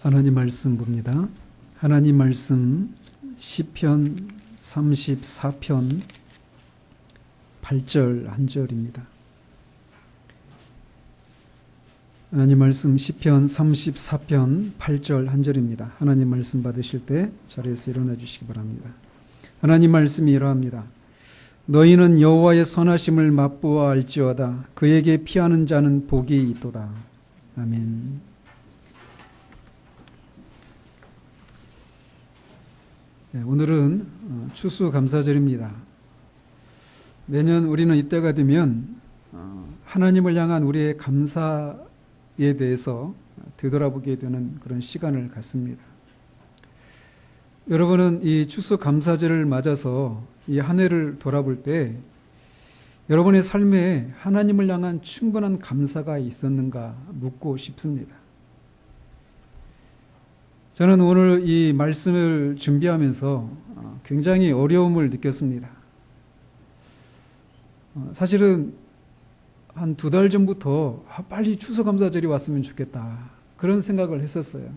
하나님 말씀 봅니다. 하나님 말씀 시편 34편 8절 한 절입니다. 하나님 말씀 시편 34편 8절 한 절입니다. 하나님 말씀 받으실 때 자리에서 일어나 주시기 바랍니다. 하나님 말씀이 이러합니다. 너희는 여호와의 선하심을 맛보아 알지어다. 그에게 피하는 자는 복이 있도다. 아멘. 네, 오늘은 추수감사절입니다. 매년 우리는 이때가 되면 하나님을 향한 우리의 감사에 대해서 되돌아보게 되는 그런 시간을 갖습니다. 여러분은 이 추수감사절을 맞아서 이 한 해를 돌아볼 때 여러분의 삶에 하나님을 향한 충분한 감사가 있었는가 묻고 싶습니다. 저는 오늘 이 말씀을 준비하면서 굉장히 어려움을 느꼈습니다. 사실은 한 2달 전부터 빨리 추수감사절이 왔으면 좋겠다 그런 생각을 했었어요.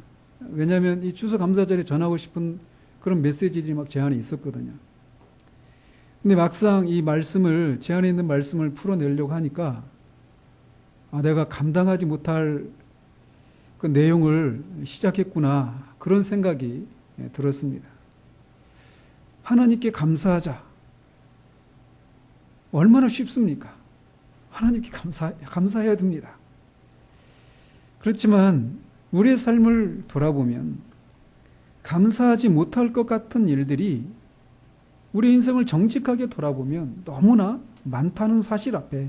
왜냐하면 이 추수감사절에 전하고 싶은 그런 메시지들이 막 제 안에 있었거든요. 근데 막상 이 말씀을, 제 안에 있는 말씀을 풀어내려고 하니까 내가 감당하지 못할 그 내용을 시작했구나 그런 생각이 들었습니다. 하나님께 감사하자. 얼마나 쉽습니까? 하나님께 감사해야 됩니다. 그렇지만 우리의 삶을 돌아보면 감사하지 못할 것 같은 일들이 우리 인생을 정직하게 돌아보면 너무나 많다는 사실 앞에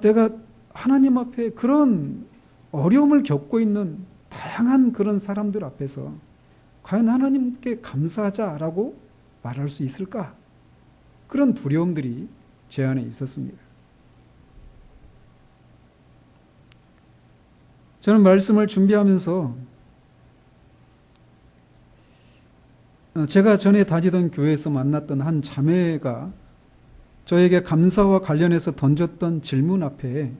내가 하나님 앞에 그런 어려움을 겪고 있는 다양한 그런 사람들 앞에서 과연 하나님께 감사하자라고 말할 수 있을까? 그런 두려움들이 제 안에 있었습니다. 저는 말씀을 준비하면서 제가 전에 다니던 교회에서 만났던 한 자매가 저에게 감사와 관련해서 던졌던 질문 앞에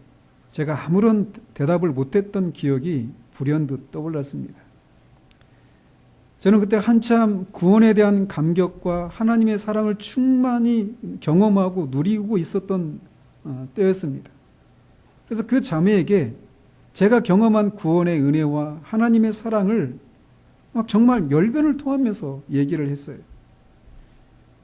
제가 아무런 대답을 못했던 기억이 불현듯 떠올랐습니다. 저는 그때 한참 구원에 대한 감격과 하나님의 사랑을 충만히 경험하고 누리고 있었던 때였습니다. 그래서 그 자매에게 제가 경험한 구원의 은혜와 하나님의 사랑을 막 정말 열변을 토하면서 얘기를 했어요.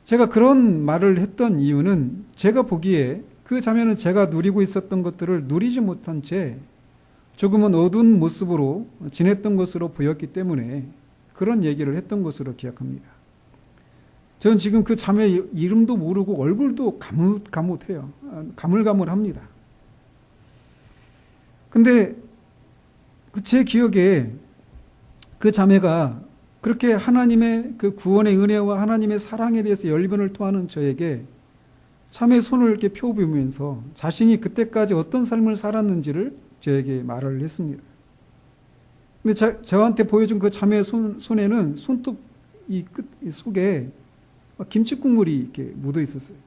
제가 그런 말을 했던 이유는 제가 보기에 그 자매는 제가 누리고 있었던 것들을 누리지 못한 채 조금은 어두운 모습으로 지냈던 것으로 보였기 때문에 그런 얘기를 했던 것으로 기억합니다. 저는 지금 그 자매 이름도 모르고 얼굴도 가뭇가뭇해요. 가물가물합니다. 근데 제 기억에 그 자매가 그렇게 하나님의 그 구원의 은혜와 하나님의 사랑에 대해서 열변을 토하는 저에게 자매의 손을 이렇게 펴보면서 자신이 그때까지 어떤 삶을 살았는지를 저에게 말을 했습니다. 근데 저한테 보여준 그 자매의 손에는 손톱 이 끝 속에 김치 국물이 이렇게 묻어 있었어요.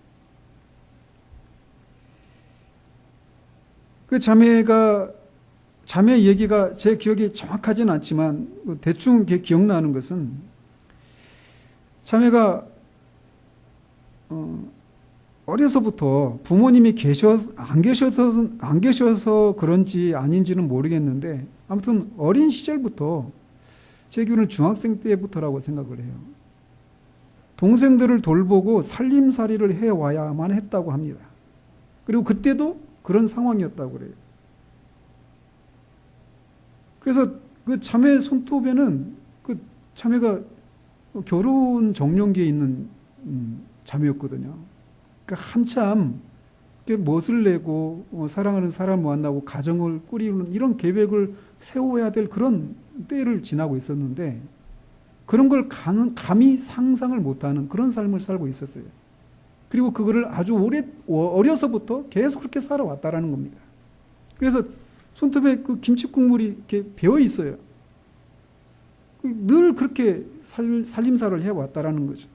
그 자매 얘기가 제 기억이 정확하지는 않지만 대충 기억나는 것은 자매가 어려서부터 부모님이 안 계셔서 그런지 아닌지는 모르겠는데 아무튼 어린 시절부터 제 기억은 중학생 때부터라고 생각을 해요. 동생들을 돌보고 살림살이를 해와야만 했다고 합니다. 그리고 그때도 그런 상황이었다고 그래요. 그래서 그 자매 손톱에는 그 자매가 결혼 정년기에 있는 자매였거든요. 그러니까 한참 멋을 내고 사랑하는 사람을 만나고 가정을 꾸리는 이런 계획을 세워야 될 그런 때를 지나고 있었는데 그런 걸 감히 상상을 못하는 그런 삶을 살고 있었어요. 그리고 그거를 아주 어려서부터 계속 그렇게 살아왔다라는 겁니다. 그래서 손톱에 그 김치 국물이 이렇게 배어 있어요. 늘 그렇게 살림살을 해왔다라는 거죠.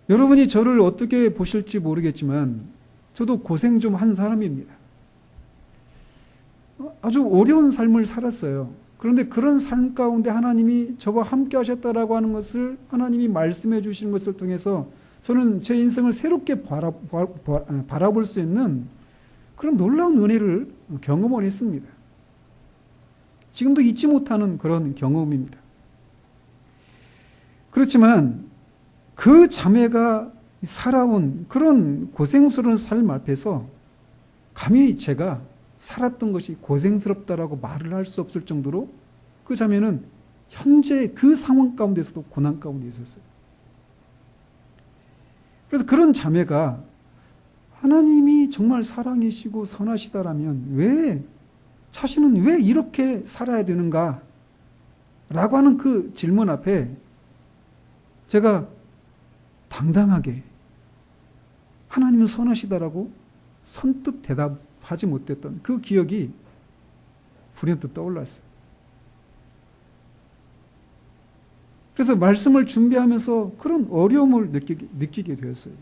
여러분이 저를 어떻게 보실지 모르겠지만 저도 고생 좀 한 사람입니다. 아주 어려운 삶을 살았어요. 그런데 그런 삶 가운데 하나님이 저와 함께 하셨다라고 하는 것을 하나님이 말씀해 주시는 것을 통해서 저는 제 인생을 새롭게 바라볼 수 있는 그런 놀라운 은혜를 경험을 했습니다. 지금도 잊지 못하는 그런 경험입니다. 그렇지만 그 자매가 살아온 그런 고생스러운 삶 앞에서 감히 제가 살았던 것이 고생스럽다라고 말을 할 수 없을 정도로 그 자매는 현재 그 상황 가운데서도 고난 가운데 있었어요. 그래서 그런 자매가 하나님이 정말 사랑이시고 선하시다라면 자신은 왜 이렇게 살아야 되는가? 라고 하는 그 질문 앞에 제가 당당하게 하나님은 선하시다라고 선뜻 대답하지 못했던 그 기억이 불현듯 떠올랐어요. 그래서 말씀을 준비하면서 그런 어려움을 느끼게 되었어요.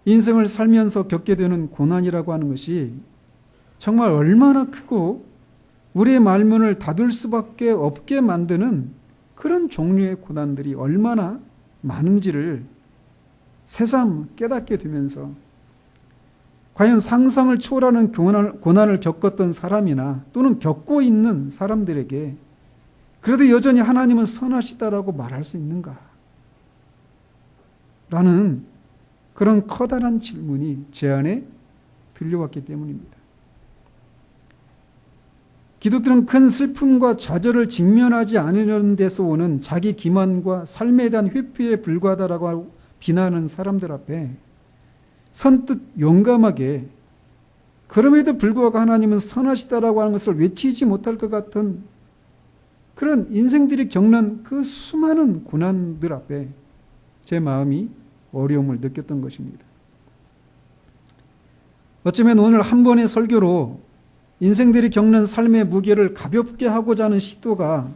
인생을 살면서 겪게 되는 고난이라고 하는 것이 정말 얼마나 크고 우리의 말문을 닫을 수밖에 없게 만드는 그런 종류의 고난들이 얼마나 많은지를 새삼 깨닫게 되면서 과연 상상을 초월하는 고난을 겪었던 사람이나 또는 겪고 있는 사람들에게 그래도 여전히 하나님은 선하시다라고 말할 수 있는가? 라는 그런 커다란 질문이 제 안에 들려왔기 때문입니다. 기독교는 큰 슬픔과 좌절을 직면하지 않으려는 데서 오는 자기 기만과 삶에 대한 회피에 불과하다라고 비난하는 사람들 앞에 선뜻 용감하게 그럼에도 불구하고 하나님은 선하시다라고 하는 것을 외치지 못할 것 같은 그런 인생들이 겪는 그 수많은 고난들 앞에 제 마음이 어려움을 느꼈던 것입니다. 어쩌면 오늘 한 번의 설교로 인생들이 겪는 삶의 무게를 가볍게 하고자 하는 시도가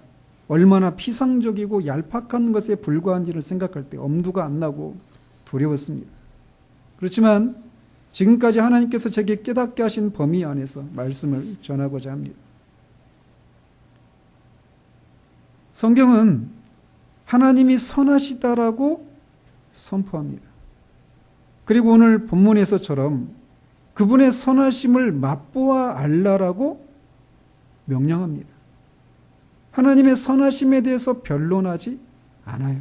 얼마나 피상적이고 얄팍한 것에 불과한지를 생각할 때 엄두가 안 나고 두려웠습니다. 그렇지만 지금까지 하나님께서 제게 깨닫게 하신 범위 안에서 말씀을 전하고자 합니다. 성경은 하나님이 선하시다라고 선포합니다. 그리고 오늘 본문에서처럼 그분의 선하심을 맛보아 알라라고 명령합니다. 하나님의 선하심에 대해서 변론하지 않아요.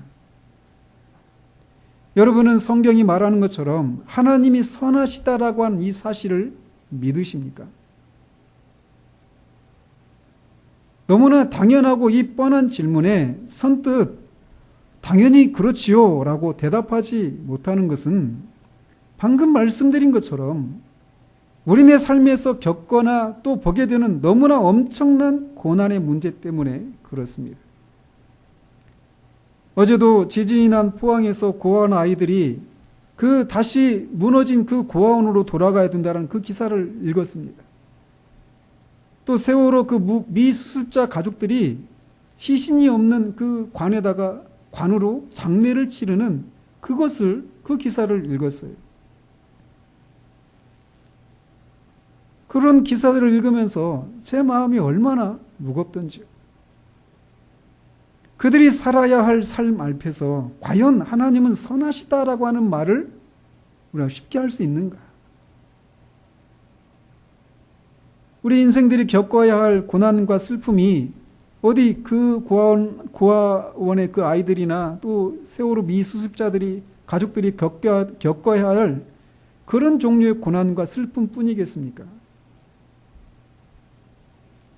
여러분은 성경이 말하는 것처럼 하나님이 선하시다라고 하는 이 사실을 믿으십니까? 너무나 당연하고 이 뻔한 질문에 선뜻 당연히 그렇지요 라고 대답하지 못하는 것은 방금 말씀드린 것처럼 우리네 삶에서 겪거나 또 보게 되는 너무나 엄청난 고난의 문제 때문에 그렇습니다. 어제도 지진이 난 포항에서 고아원 아이들이 그 다시 무너진 그 고아원으로 돌아가야 된다는 그 기사를 읽었습니다. 또 세월호 그 미수습자 가족들이 시신이 없는 그 관으로 장례를 치르는 그 기사를 읽었어요. 그런 기사들을 읽으면서 제 마음이 얼마나 무겁던지요. 그들이 살아야 할 삶 앞에서 과연 하나님은 선하시다라고 하는 말을 우리가 쉽게 할 수 있는가? 우리 인생들이 겪어야 할 고난과 슬픔이 어디 그 고아원의 그 아이들이나 또 세월호 미수습자들이 가족들이 겪어야 할 그런 종류의 고난과 슬픔뿐이겠습니까?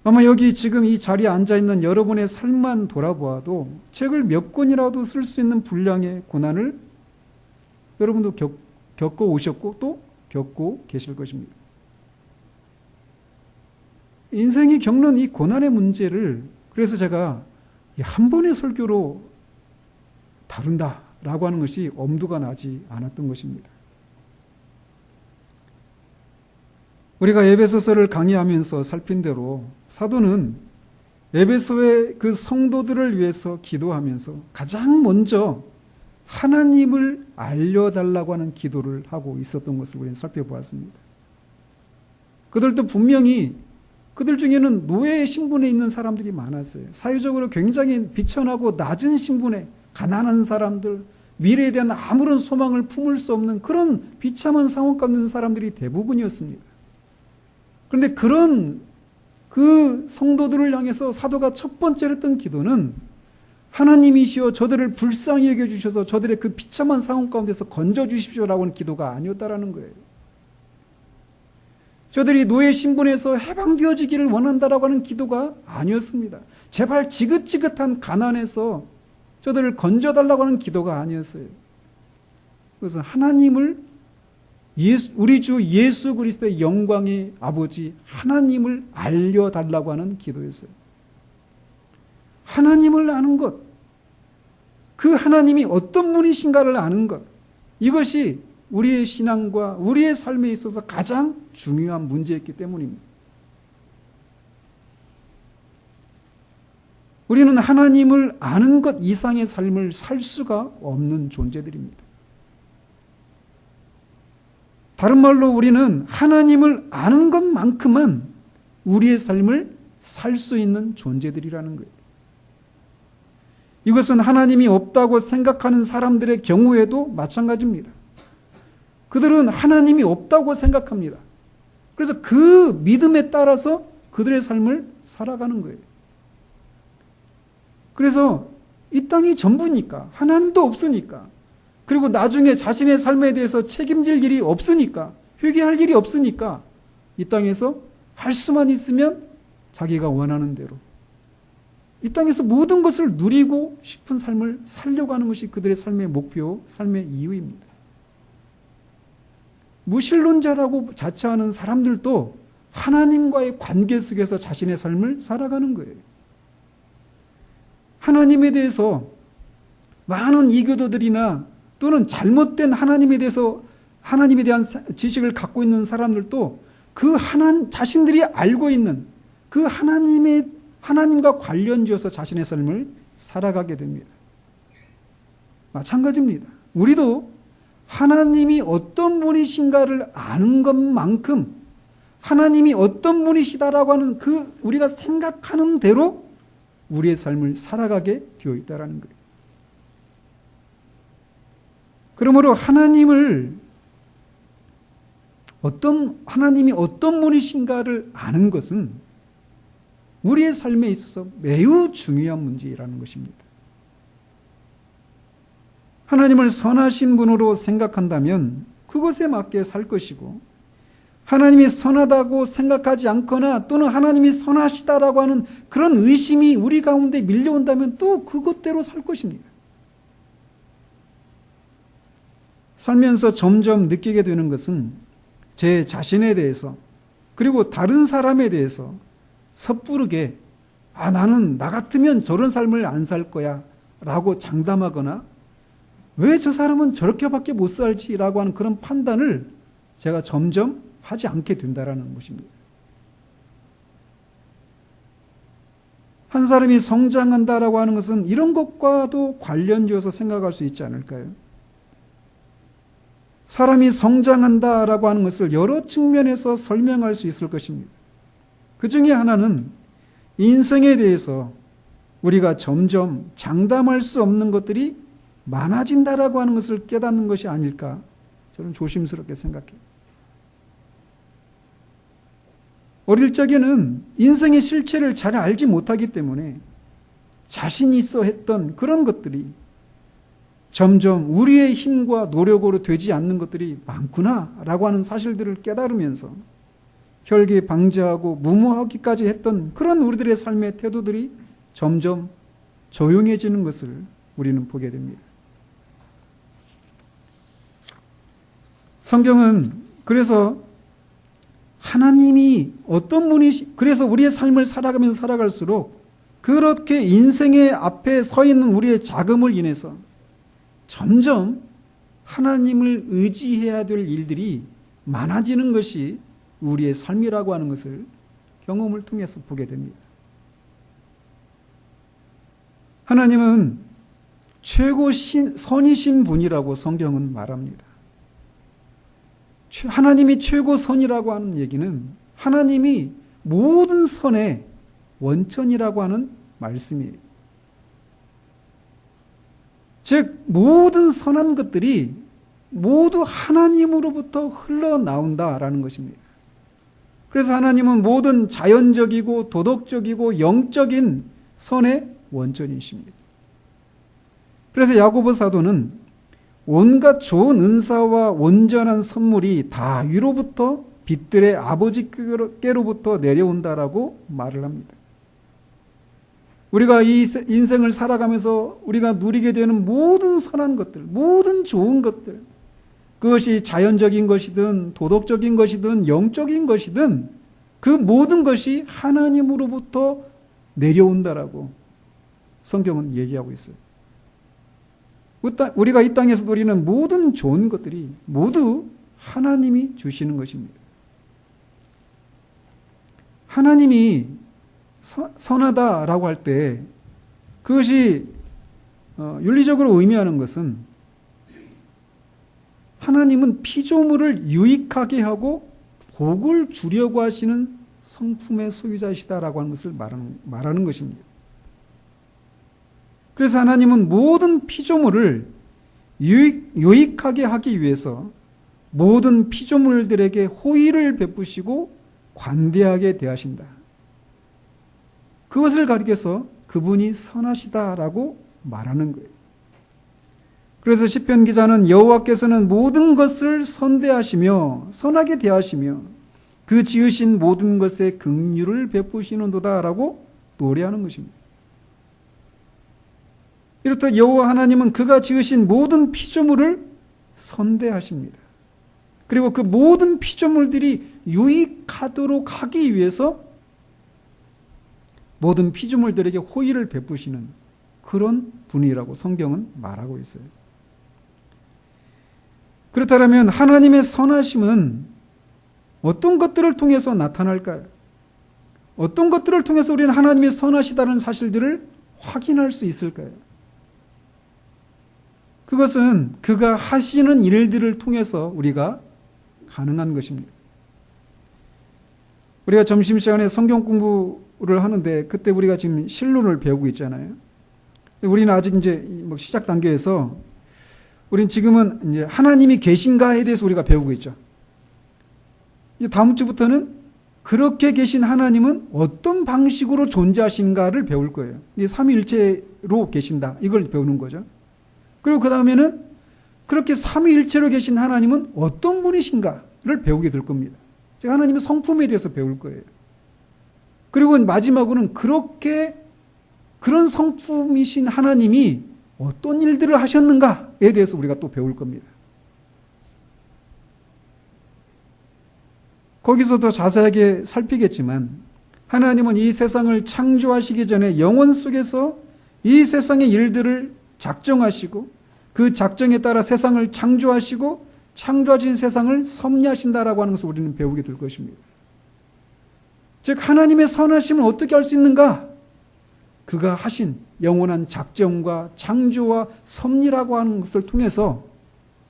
아마 여기 지금 이 자리에 앉아있는 여러분의 삶만 돌아보아도 책을 몇 권이라도 쓸 수 있는 분량의 고난을 여러분도 겪어 오셨고 또 겪고 계실 것입니다. 인생이 겪는 이 고난의 문제를 그래서 제가 한 번의 설교로 다룬다라고 하는 것이 엄두가 나지 않았던 것입니다. 우리가 에베소서를 강의하면서 살핀 대로 사도는 에베소의 그 성도들을 위해서 기도하면서 가장 먼저 하나님을 알려달라고 하는 기도를 하고 있었던 것을 우리는 살펴보았습니다. 그들도 분명히 그들 중에는 노예 신분에 있는 사람들이 많았어요. 사회적으로 굉장히 비천하고 낮은 신분에 가난한 사람들, 미래에 대한 아무런 소망을 품을 수 없는 그런 비참한 상황 가운데 있는 사람들이 대부분이었습니다. 그런데 그런 그 성도들을 향해서 사도가 첫 번째로 했던 기도는 하나님이시여 저들을 불쌍히 여겨주셔서 저들의 그 비참한 상황 가운데서 건져주십시오라고 하는 기도가 아니었다라는 거예요. 저들이 노예 신분에서 해방되어지기를 원한다라고 하는 기도가 아니었습니다. 제발 지긋지긋한 가난에서 저들을 건져달라고 하는 기도가 아니었어요. 그것은 하나님을 우리 주 예수 그리스도의 영광의 아버지 하나님을 알려달라고 하는 기도였어요. 하나님을 아는 것, 그 하나님이 어떤 분이신가를 아는 것, 이것이 우리의 신앙과 우리의 삶에 있어서 가장 중요한 문제였기 때문입니다. 우리는 하나님을 아는 것 이상의 삶을 살 수가 없는 존재들입니다. 다른 말로 우리는 하나님을 아는 것만큼은 우리의 삶을 살 수 있는 존재들이라는 거예요. 이것은 하나님이 없다고 생각하는 사람들의 경우에도 마찬가지입니다. 그들은 하나님이 없다고 생각합니다. 그래서 그 믿음에 따라서 그들의 삶을 살아가는 거예요. 그래서 이 땅이 전부니까, 하나님도 없으니까, 그리고 나중에 자신의 삶에 대해서 책임질 일이 없으니까, 회개할 일이 없으니까 이 땅에서 할 수만 있으면 자기가 원하는 대로 이 땅에서 모든 것을 누리고 싶은 삶을 살려고 하는 것이 그들의 삶의 목표, 삶의 이유입니다. 무신론자라고 자처하는 사람들도 하나님과의 관계 속에서 자신의 삶을 살아가는 거예요. 하나님에 대해서 많은 이교도들이나 또는 잘못된 하나님에 대한 지식을 갖고 있는 사람들도 그 자신들이 알고 있는 그 하나님과 관련지어서 자신의 삶을 살아가게 됩니다. 마찬가지입니다. 우리도 하나님이 어떤 분이신가를 아는 것만큼 하나님이 어떤 분이시다라고 하는 그 우리가 생각하는 대로 우리의 삶을 살아가게 되어 있다는 거예요. 그러므로 하나님이 어떤 분이신가를 아는 것은 우리의 삶에 있어서 매우 중요한 문제라는 것입니다. 하나님을 선하신 분으로 생각한다면 그것에 맞게 살 것이고, 하나님이 선하다고 생각하지 않거나 또는 하나님이 선하시다라고 하는 그런 의심이 우리 가운데 밀려온다면 또 그것대로 살 것입니다. 살면서 점점 느끼게 되는 것은 제 자신에 대해서 그리고 다른 사람에 대해서 섣부르게 나는 나 같으면 저런 삶을 안 살 거야 라고 장담하거나 왜 저 사람은 저렇게밖에 못 살지라고 하는 그런 판단을 제가 점점 하지 않게 된다는 것입니다. 한 사람이 성장한다라고 하는 것은 이런 것과도 관련지어서 생각할 수 있지 않을까요? 사람이 성장한다라고 하는 것을 여러 측면에서 설명할 수 있을 것입니다. 그 중에 하나는 인생에 대해서 우리가 점점 장담할 수 없는 것들이 많아진다라고 하는 것을 깨닫는 것이 아닐까 저는 조심스럽게 생각해요. 어릴 적에는 인생의 실체를 잘 알지 못하기 때문에 자신 있어 했던 그런 것들이 점점 우리의 힘과 노력으로 되지 않는 것들이 많구나라고 하는 사실들을 깨달으면서 혈기방자하고 무모하기까지 했던 그런 우리들의 삶의 태도들이 점점 조용해지는 것을 우리는 보게 됩니다. 성경은 그래서 하나님이 어떤 그래서 우리의 삶을 살아가면서 살아갈수록 그렇게 인생의 앞에 서 있는 우리의 자금을 인해서 점점 하나님을 의지해야 될 일들이 많아지는 것이 우리의 삶이라고 하는 것을 경험을 통해서 보게 됩니다. 하나님은 최고 선이신 분이라고 성경은 말합니다. 하나님이 최고 선이라고 하는 얘기는 하나님이 모든 선의 원천이라고 하는 말씀이에요. 즉 모든 선한 것들이 모두 하나님으로부터 흘러나온다라는 것입니다. 그래서 하나님은 모든 자연적이고 도덕적이고 영적인 선의 원천이십니다. 그래서 야고보 사도는 온갖 좋은 은사와 온전한 선물이 다 위로부터 빛들의 아버지께로부터 내려온다라고 말을 합니다. 우리가 이 인생을 살아가면서 우리가 누리게 되는 모든 선한 것들, 모든 좋은 것들, 그것이 자연적인 것이든 도덕적인 것이든 영적인 것이든 그 모든 것이 하나님으로부터 내려온다라고 성경은 얘기하고 있어요. 우리가 이 땅에서 누리는 모든 좋은 것들이 모두 하나님이 주시는 것입니다. 하나님이 선하다라고 할 때 그것이 윤리적으로 의미하는 것은 하나님은 피조물을 유익하게 하고 복을 주려고 하시는 성품의 소유자이시다라고 하는 것을 말하는 것입니다. 그래서 하나님은 모든 피조물을 유익하게 하기 위해서 모든 피조물들에게 호의를 베푸시고 관대하게 대하신다. 그것을 가리켜서 그분이 선하시다라고 말하는 거예요. 그래서 시편 기자는 여호와께서는 모든 것을 선대하시며 선하게 대하시며 그 지으신 모든 것에 긍휼을 베푸시는도다라고 노래하는 것입니다. 이렇듯 여호와 하나님은 그가 지으신 모든 피조물을 선대하십니다. 그리고 그 모든 피조물들이 유익하도록 하기 위해서 모든 피조물들에게 호의를 베푸시는 그런 분이라고 성경은 말하고 있어요. 그렇다면 하나님의 선하심은 어떤 것들을 통해서 나타날까요? 어떤 것들을 통해서 우리는 하나님이 선하시다는 사실들을 확인할 수 있을까요? 그것은 그가 하시는 일들을 통해서 우리가 가능한 것입니다. 우리가 점심시간에 성경 공부를 하는데 그때 우리가 지금 실론을 배우고 있잖아요. 우리는 아직 이제 시작 단계에서 우리는 지금은 이제 하나님이 계신가에 대해서 우리가 배우고 있죠. 이제 다음 주부터는 그렇게 계신 하나님은 어떤 방식으로 존재하신가를 배울 거예요. 이게 삼위일체로 계신다. 이걸 배우는 거죠. 그리고 그 다음에는 그렇게 삼위일체로 계신 하나님은 어떤 분이신가를 배우게 될 겁니다. 제가 하나님의 성품에 대해서 배울 거예요. 그리고 마지막으로는 그런 성품이신 하나님이 어떤 일들을 하셨는가에 대해서 우리가 또 배울 겁니다. 거기서 더 자세하게 살피겠지만 하나님은 이 세상을 창조하시기 전에 영원 속에서 이 세상의 일들을 작정하시고 그 작정에 따라 세상을 창조하시고 창조하신 세상을 섭리하신다라고 하는 것을 우리는 배우게 될 것입니다. 즉 하나님의 선하심을 어떻게 알 수 있는가? 그가 하신 영원한 작정과 창조와 섭리라고 하는 것을 통해서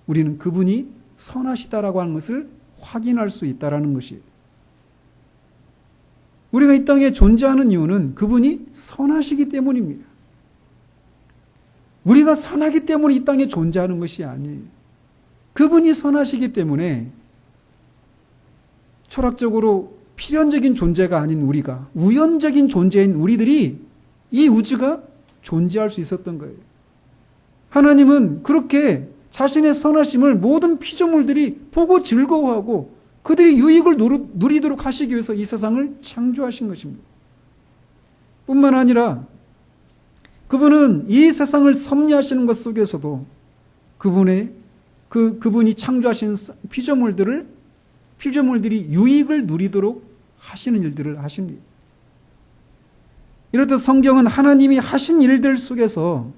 우리는 그분이 선하시다라고 하는 것을 확인할 수 있다라는 것이에요. 우리가 이 땅에 존재하는 이유는 그분이 선하시기 때문입니다. 우리가 선하기 때문에 이 땅에 존재하는 것이 아니에요. 그분이 선하시기 때문에 철학적으로 필연적인 존재가 아닌 우리가, 우연적인 존재인 우리들이 이 우주가 존재할 수 있었던 거예요. 하나님은 그렇게 자신의 선하심을 모든 피조물들이 보고 즐거워하고 그들이 유익을 누리도록 하시기 위해서 이 세상을 창조하신 것입니다. 뿐만 아니라 그분은 이 세상을 섭리하시는 것 속에서도 그분이 창조하신 피조물들이 유익을 누리도록 하시는 일들을 하십니다. 이렇듯 성경은 하나님이 하신 일들 속에서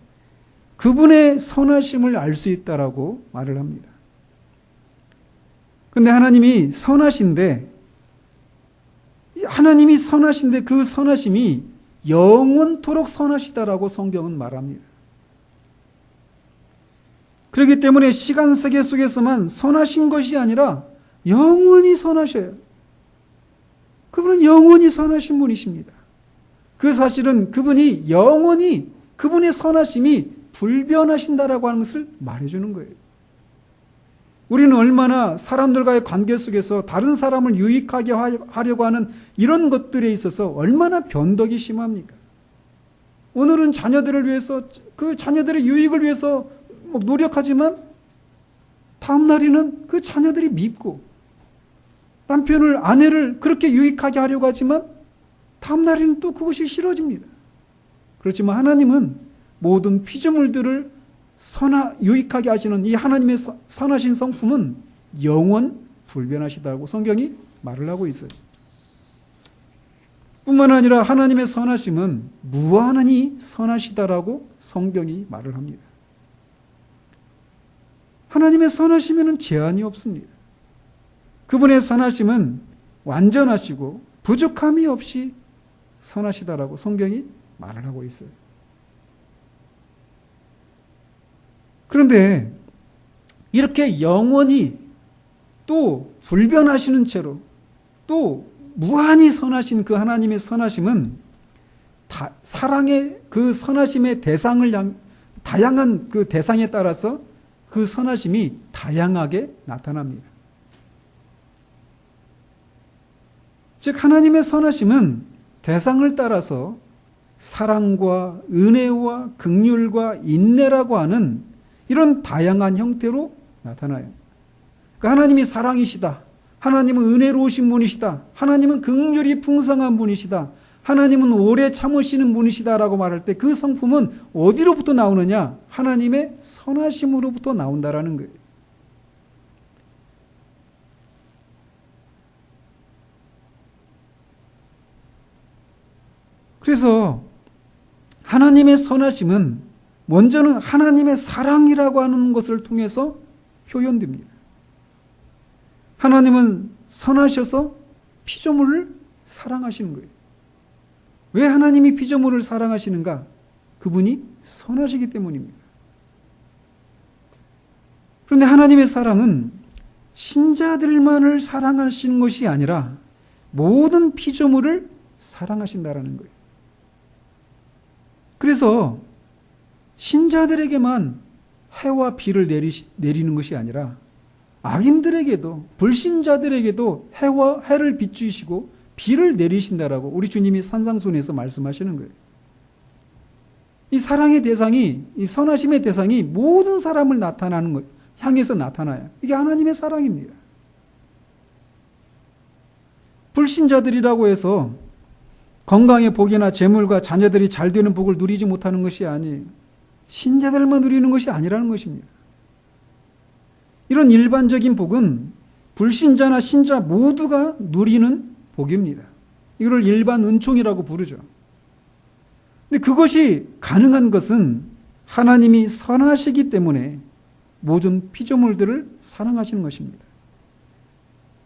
그분의 선하심을 알 수 있다라고 말을 합니다. 그런데 하나님이 선하신데 그 선하심이 영원토록 선하시다라고 성경은 말합니다. 그렇기 때문에 시간 세계 속에서만 선하신 것이 아니라 영원히 선하셔요. 그분은 영원히 선하신 분이십니다. 그 사실은 그분이 영원히 그분의 선하심이 불변하신다라고 하는 것을 말해주는 거예요. 우리는 얼마나 사람들과의 관계 속에서 다른 사람을 유익하게 하려고 하는 이런 것들에 있어서 얼마나 변덕이 심합니까? 오늘은 자녀들을 위해서, 그 자녀들의 유익을 위해서 노력하지만 다음 날에는 그 자녀들이 밉고, 남편을, 아내를 그렇게 유익하게 하려고 하지만 다음 날에는 또 그것이 싫어집니다. 그렇지만 하나님은 모든 피조물들을 유익하게 하시는 이 하나님의 선하신 성품은 영원 불변하시다고 성경이 말을 하고 있어요. 뿐만 아니라 하나님의 선하심은 무한하니 선하시다라고 성경이 말을 합니다. 하나님의 선하심에는 제한이 없습니다. 그분의 선하심은 완전하시고 부족함이 없이 선하시다라고 성경이 말을 하고 있어요. 그런데 이렇게 영원히 또 불변하시는 채로 또 무한히 선하신 그 하나님의 선하심은 사랑의 그 선하심의 다양한 그 대상에 따라서 그 선하심이 다양하게 나타납니다. 즉 하나님의 선하심은 대상을 따라서 사랑과 은혜와 긍휼과 인내라고 하는 이런 다양한 형태로 나타나요. 그러니까 하나님이 사랑이시다. 하나님은 은혜로우신 분이시다. 하나님은 긍휼이 풍성한 분이시다. 하나님은 오래 참으시는 분이시다라고 말할 때 그 성품은 어디로부터 나오느냐? 하나님의 선하심으로부터 나온다라는 거예요. 그래서 하나님의 선하심은 먼저는 하나님의 사랑이라고 하는 것을 통해서 표현됩니다. 하나님은 선하셔서 피조물을 사랑하시는 거예요. 왜 하나님이 피조물을 사랑하시는가? 그분이 선하시기 때문입니다. 그런데 하나님의 사랑은 신자들만을 사랑하시는 것이 아니라 모든 피조물을 사랑하신다라는 거예요. 그래서 신자들에게만 해와 비를 내리는 것이 아니라 악인들에게도, 불신자들에게도 해를 비추시고 비를 내리신다라고 우리 주님이 산상순에서 말씀하시는 거예요. 이 사랑의 대상이, 이 선하심의 대상이 모든 사람을 나타나는 것, 향해서 나타나요. 이게 하나님의 사랑입니다. 불신자들이라고 해서 건강의 복이나 재물과 자녀들이 잘 되는 복을 누리지 못하는 것이 아니에요. 신자들만 누리는 것이 아니라는 것입니다. 이런 일반적인 복은 불신자나 신자 모두가 누리는 복입니다. 이걸 일반 은총이라고 부르죠. 근데 그것이 가능한 것은 하나님이 선하시기 때문에 모든 피조물들을 사랑하시는 것입니다.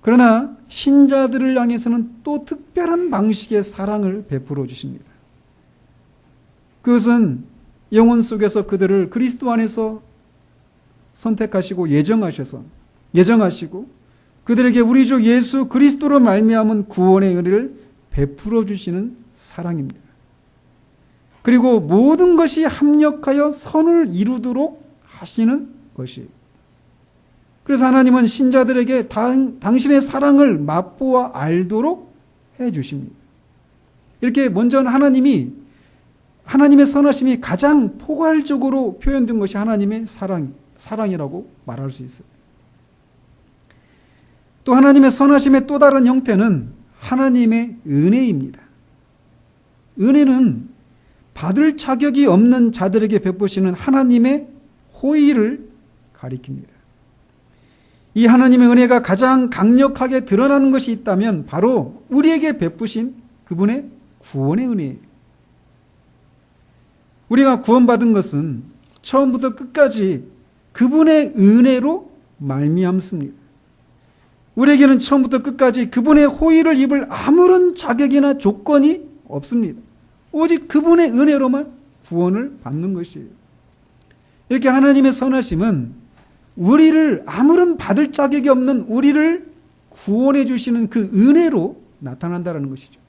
그러나 신자들을 향해서는 또 특별한 방식의 사랑을 베풀어 주십니다. 그것은 영혼 속에서 그들을 그리스도 안에서 선택하시고 예정하시고 그들에게 우리 주 예수 그리스도로 말미암은 구원의 은혜를 베풀어 주시는 사랑입니다. 그리고 모든 것이 합력하여 선을 이루도록 하시는 것이에요. 그래서 하나님은 신자들에게 당신의 사랑을 맛보아 알도록 해 주십니다. 이렇게 먼저 하나님의 선하심이 가장 포괄적으로 표현된 것이 하나님의 사랑이라고 말할 수 있어요. 또 하나님의 선하심의 또 다른 형태는 하나님의 은혜입니다. 은혜는 받을 자격이 없는 자들에게 베푸시는 하나님의 호의를 가리킵니다. 이 하나님의 은혜가 가장 강력하게 드러나는 것이 있다면 바로 우리에게 베푸신 그분의 구원의 은혜예요. 우리가 구원받은 것은 처음부터 끝까지 그분의 은혜로 말미암습니다. 우리에게는 처음부터 끝까지 그분의 호의를 입을 아무런 자격이나 조건이 없습니다. 오직 그분의 은혜로만 구원을 받는 것이에요. 이렇게 하나님의 선하심은 우리를 아무런 받을 자격이 없는 우리를 구원해 주시는 그 은혜로 나타난다는 것이죠.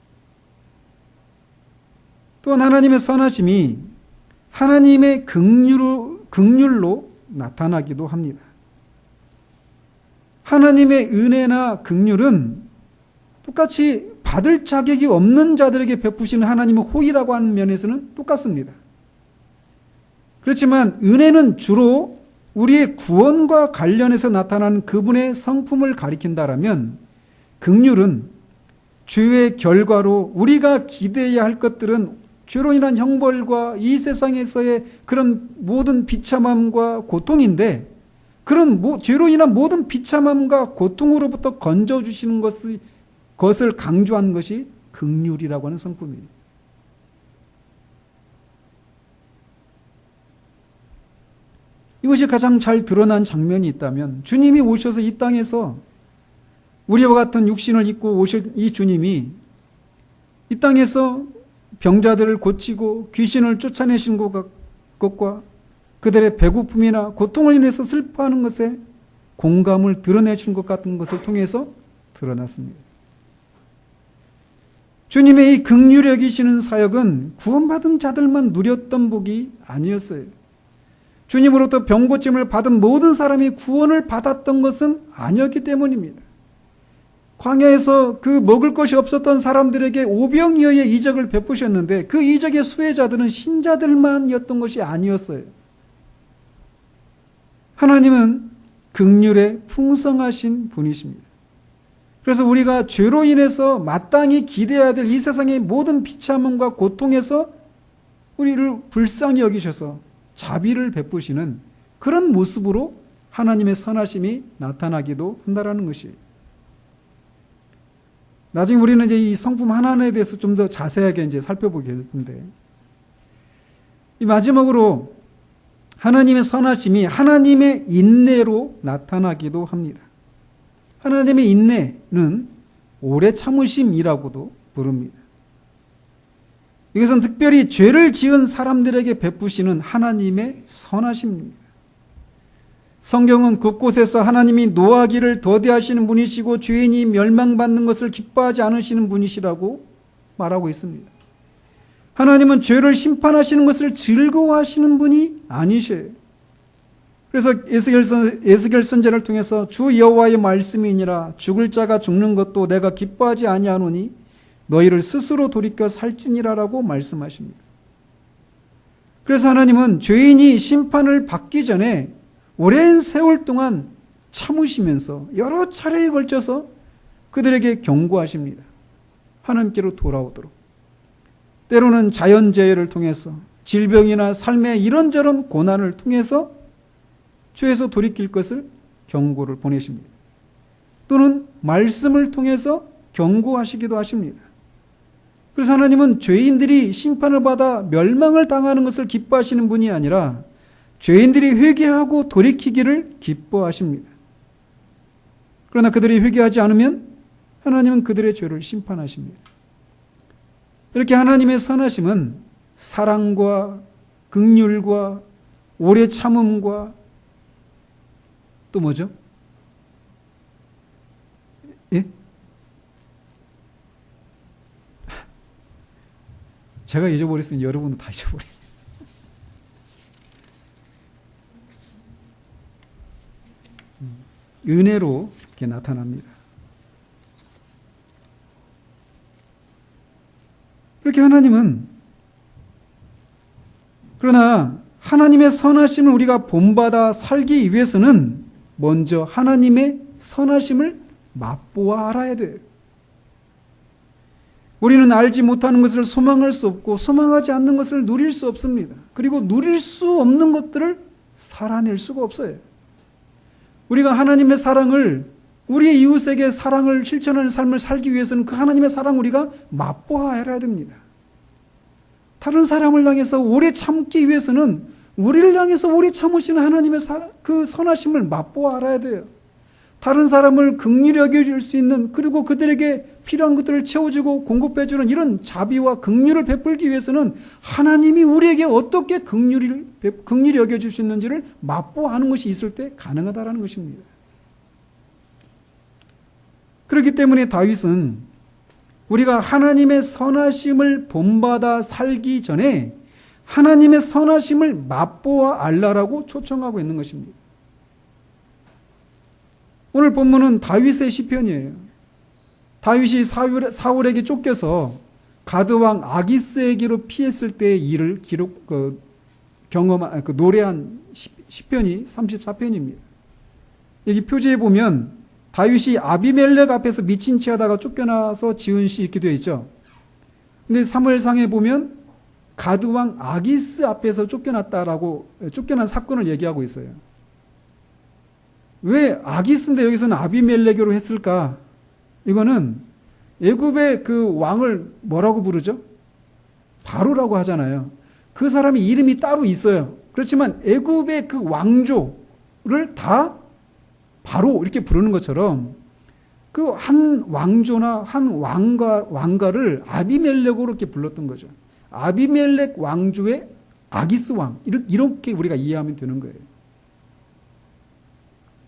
또한 하나님의 선하심이 하나님의 긍휼로 나타나기도 합니다. 하나님의 은혜나 긍휼은 똑같이 받을 자격이 없는 자들에게 베푸시는 하나님의 호의라고 하는 면에서는 똑같습니다. 그렇지만 은혜는 주로 우리의 구원과 관련해서 나타나는 그분의 성품을 가리킨다라면, 긍휼은 죄의 결과로 우리가 기대해야 할 것들은 죄로 인한 형벌과 이 세상에서의 그런 모든 비참함과 고통인데, 그런 죄로 인한 모든 비참함과 고통으로부터 건져주시는 것을 강조한 것이 긍휼이라고 하는 성품입니다. 이것이 가장 잘 드러난 장면이 있다면, 주님이 오셔서 이 땅에서 우리와 같은 육신을 입고 오신 이 주님이 이 땅에서 병자들을 고치고 귀신을 쫓아내신 것과 그들의 배고픔이나 고통을 인해서 슬퍼하는 것에 공감을 드러내신 것 같은 것을 통해서 드러났습니다. 주님의 이 긍휼히 여기시는 사역은 구원받은 자들만 누렸던 복이 아니었어요. 주님으로부터 병고침을 받은 모든 사람이 구원을 받았던 것은 아니었기 때문입니다. 광야에서 그 먹을 것이 없었던 사람들에게 오병이어의 이적을 베푸셨는데 그 이적의 수혜자들은 신자들만이었던 것이 아니었어요. 하나님은 긍휼에 풍성하신 분이십니다. 그래서 우리가 죄로 인해서 마땅히 기대해야 될 이 세상의 모든 비참함과 고통에서 우리를 불쌍히 여기셔서 자비를 베푸시는 그런 모습으로 하나님의 선하심이 나타나기도 한다는 것이에요. 나중에 우리는 이제 이 성품 하나하나에 대해서 좀 더 자세하게 이제 살펴보게 될 텐데, 이 마지막으로 하나님의 선하심이 하나님의 인내로 나타나기도 합니다. 하나님의 인내는 오래 참으심이라고도 부릅니다. 이것은 특별히 죄를 지은 사람들에게 베푸시는 하나님의 선하심입니다. 성경은 곳곳에서 하나님이 노하기를 더디하시는 분이시고 죄인이 멸망받는 것을 기뻐하지 않으시는 분이시라고 말하고 있습니다. 하나님은 죄를 심판하시는 것을 즐거워하시는 분이 아니셔요. 그래서 에스겔 선지자를 통해서 주 여호와의 말씀이니라 죽을 자가 죽는 것도 내가 기뻐하지 아니하노니 너희를 스스로 돌이켜 살지니라라고 말씀하십니다. 그래서 하나님은 죄인이 심판을 받기 전에 오랜 세월 동안 참으시면서 여러 차례에 걸쳐서 그들에게 경고하십니다. 하나님께로 돌아오도록. 때로는 자연재해를 통해서 질병이나 삶의 이런저런 고난을 통해서 죄에서 돌이킬 것을 경고를 보내십니다. 또는 말씀을 통해서 경고하시기도 하십니다. 그래서 하나님은 죄인들이 심판을 받아 멸망을 당하는 것을 기뻐하시는 분이 아니라 죄인들이 회개하고 돌이키기를 기뻐하십니다. 그러나 그들이 회개하지 않으면 하나님은 그들의 죄를 심판하십니다. 이렇게 하나님의 선하심은 사랑과 긍휼과 오래 참음과 또 뭐죠? 예? 제가 잊어버렸으니 여러분은 다 잊어버려요. 은혜로 이렇게 나타납니다. 그렇게 하나님은, 그러나 하나님의 선하심을 우리가 본받아 살기 위해서는 먼저 하나님의 선하심을 맛보아 알아야 돼요. 우리는 알지 못하는 것을 소망할 수 없고 소망하지 않는 것을 누릴 수 없습니다. 그리고 누릴 수 없는 것들을 살아낼 수가 없어요. 우리가 하나님의 사랑을, 우리의 이웃에게 사랑을 실천하는 삶을 살기 위해서는 그 하나님의 사랑을 우리가 맛보아 알아야 됩니다. 다른 사람을 향해서 오래 참기 위해서는 우리를 향해서 오래 참으시는 하나님의 그 선하심을 맛보아 알아야 돼요. 다른 사람을 긍휼히 여겨줄 수 있는, 그리고 그들에게 필요한 것들을 채워주고 공급해주는 이런 자비와 긍휼을 베풀기 위해서는 하나님이 우리에게 어떻게 긍휼히 여겨줄 수 있는지를 맛보아 아는 것이 있을 때 가능하다는 것입니다. 그렇기 때문에 다윗은 우리가 하나님의 선하심을 본받아 살기 전에 하나님의 선하심을 맛보아 알라라고 초청하고 있는 것입니다. 오늘 본문은 다윗의 시편이에요. 다윗이 사울에게 쫓겨서 가드왕 아기스에게로 피했을 때의 일을 경험한 노래한 시편이 34편입니다. 여기 표지에 보면 다윗이 아비멜렉 앞에서 미친 채 하다가 쫓겨나서 지은 시 이렇게 되어 있죠. 근데 사무엘상에 보면 가드왕 아기스 앞에서 쫓겨난 사건을 얘기하고 있어요. 왜 아기스인데 여기서는 아비멜렉으로 했을까? 이거는 애굽의 그 왕을 뭐라고 부르죠? 바로라고 하잖아요. 그 사람이 이름이 따로 있어요. 그렇지만 애굽의 그 왕조를 다 바로 이렇게 부르는 것처럼 그 한 왕조나 한 왕가를 아비멜렉으로 이렇게 불렀던 거죠. 아비멜렉 왕조의 아기스 왕, 이렇게 우리가 이해하면 되는 거예요.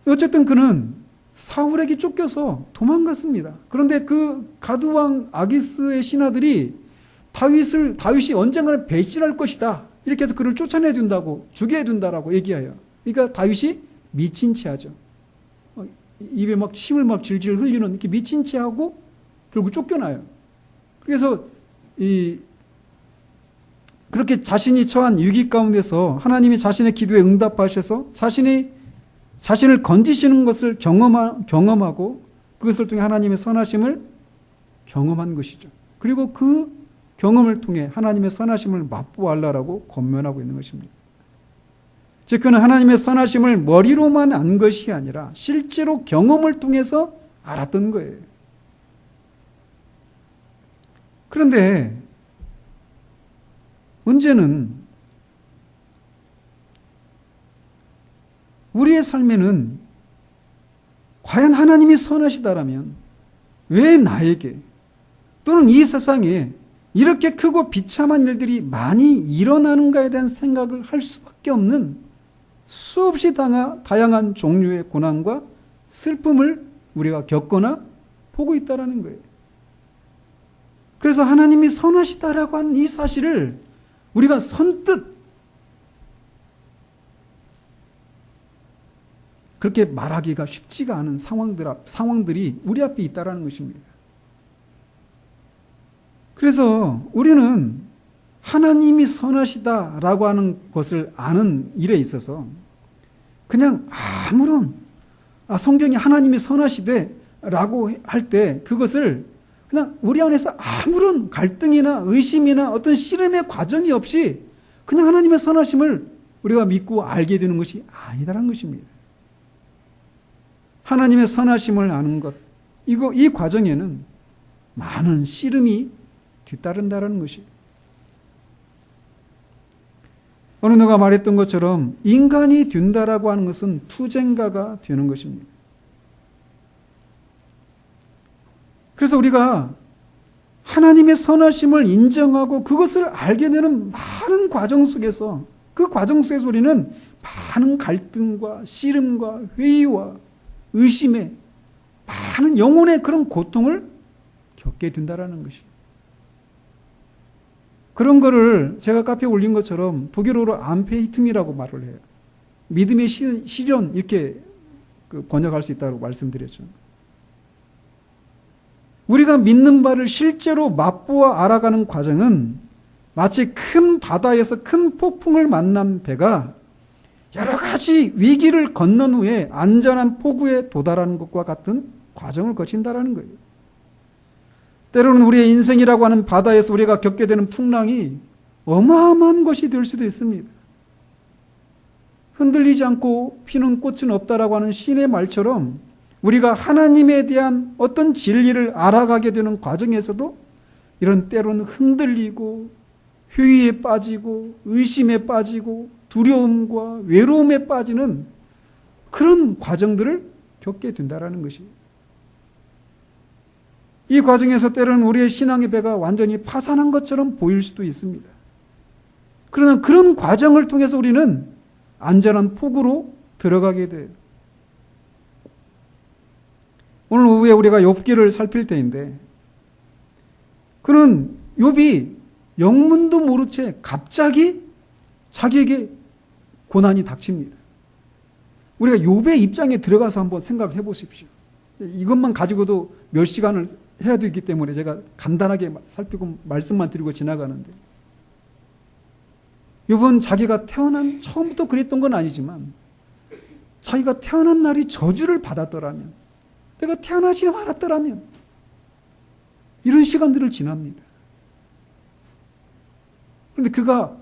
어쨌든 그는 사울에게 쫓겨서 도망갔습니다. 그런데 그 가드왕 아기스의 신하들이 다윗이 언젠가는 배신할 것이다, 이렇게 해서 그를 쫓아내 둔다고, 죽여 둔다라고 얘기해요. 그러니까 다윗이 미친 채 하죠. 입에 막 침을 막 질질 흘리는, 이렇게 미친 채 하고 결국 쫓겨나요. 그래서 그렇게 자신이 처한 위기 가운데서 하나님이 자신의 기도에 응답하셔서 자신을 건지시는 것을 경험하고 그것을 통해 하나님의 선하심을 경험한 것이죠. 그리고 그 경험을 통해 하나님의 선하심을 맛보아라라고 권면하고 있는 것입니다. 즉 그는 하나님의 선하심을 머리로만 안 것이 아니라 실제로 경험을 통해서 알았던 거예요. 그런데 문제는 우리의 삶에는 과연 하나님이 선하시다라면 왜 나에게 또는 이 세상에 이렇게 크고 비참한 일들이 많이 일어나는가에 대한 생각을 할 수밖에 없는 수없이 다양한 종류의 고난과 슬픔을 우리가 겪거나 보고 있다는 거예요. 그래서 하나님이 선하시다라고 하는 이 사실을 우리가 선뜻 그렇게 말하기가 쉽지가 않은 상황들이 우리 앞에 있다는 것입니다. 그래서 우리는 하나님이 선하시다라고 하는 것을 아는 일에 있어서 그냥 아무런 성경이 하나님이 선하시대라고 할 때 그것을 그냥 우리 안에서 아무런 갈등이나 의심이나 어떤 씨름의 과정이 없이 그냥 하나님의 선하심을 우리가 믿고 알게 되는 것이 아니다라는 것입니다. 하나님의 선하심을 아는 것, 이 과정에는 많은 씨름이 뒤따른다는 것이에요. 어느 누가 말했던 것처럼 인간이 된다라고 하는 것은 투쟁가가 되는 것입니다. 그래서 우리가 하나님의 선하심을 인정하고 그것을 알게 되는 많은 과정 속에서, 그 과정 속에서 우리는 많은 갈등과 씨름과 회의와 의심에 많은 영혼의 그런 고통을 겪게 된다는 것이에요. 그런 거를 제가 카페에 올린 것처럼 독일어로 암페이툼이라고 말을 해요. 믿음의 시련, 이렇게 번역할 수 있다고 말씀드렸죠. 우리가 믿는 바를 실제로 맛보아 알아가는 과정은 마치 큰 바다에서 큰 폭풍을 만난 배가 여러 가지 위기를 건넌 후에 안전한 포구에 도달하는 것과 같은 과정을 거친다라는 거예요. 때로는 우리의 인생이라고 하는 바다에서 우리가 겪게 되는 풍랑이 어마어마한 것이 될 수도 있습니다. 흔들리지 않고 피는 꽃은 없다라고 하는 신의 말처럼 우리가 하나님에 대한 어떤 진리를 알아가게 되는 과정에서도 이런 때로는 흔들리고 회의에 빠지고 의심에 빠지고 두려움과 외로움에 빠지는 그런 과정들을 겪게 된다는 것이에요. 이 과정에서 때로는 우리의 신앙의 배가 완전히 파산한 것처럼 보일 수도 있습니다. 그러나 그런 과정을 통해서 우리는 안전한 포구로 들어가게 돼요. 오늘 오후에 우리가 욥기를 살필 때인데 그는 욥이 영문도 모른 채 갑자기 자기에게 고난이 닥칩니다. 우리가 욥의 입장에 들어가서 한번 생각해 보십시오. 이것만 가지고도 몇 시간을 해야 되기 때문에 제가 간단하게 살피고 말씀만 드리고 지나가는데, 욥은 자기가 태어난 처음부터 그랬던 건 아니지만 자기가 태어난 날이 저주를 받았더라면, 내가 태어나지 말았더라면, 이런 시간들을 지납니다. 그런데 그가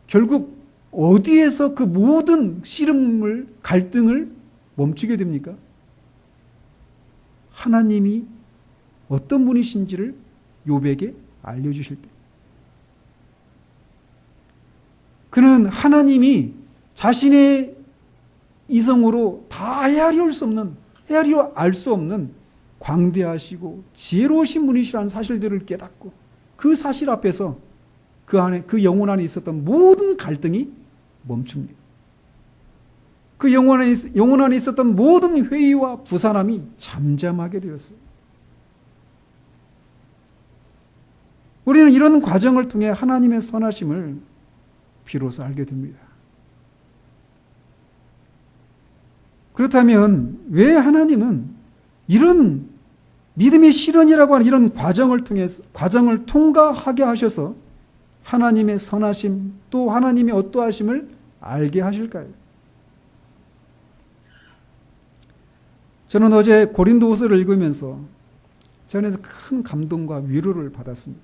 결국 어디에서 그 모든 씨름을, 갈등을 멈추게 됩니까? 하나님이 어떤 분이신지를 욥에게 알려주실 때, 그는 하나님이 자신의 이성으로 다 헤아려 알 수 없는 광대하시고 지혜로우신 분이시라는 사실들을 깨닫고, 그 사실 앞에서 그 영혼 안에 있었던 모든 갈등이 멈춥니다. 그 영혼 안에 있었던 모든 회의와 부산함이 잠잠하게 되었어요. 우리는 이런 과정을 통해 하나님의 선하심을 비로소 알게 됩니다. 그렇다면 왜 하나님은 이런 믿음의 실현이라고 하는 이런 과정을 통과하게 하셔서 하나님의 선하심, 또 하나님의 어떠하심을 알게 하실까요? 저는 어제 고린도후서를 읽으면서 제 안에서 큰 감동과 위로를 받았습니다.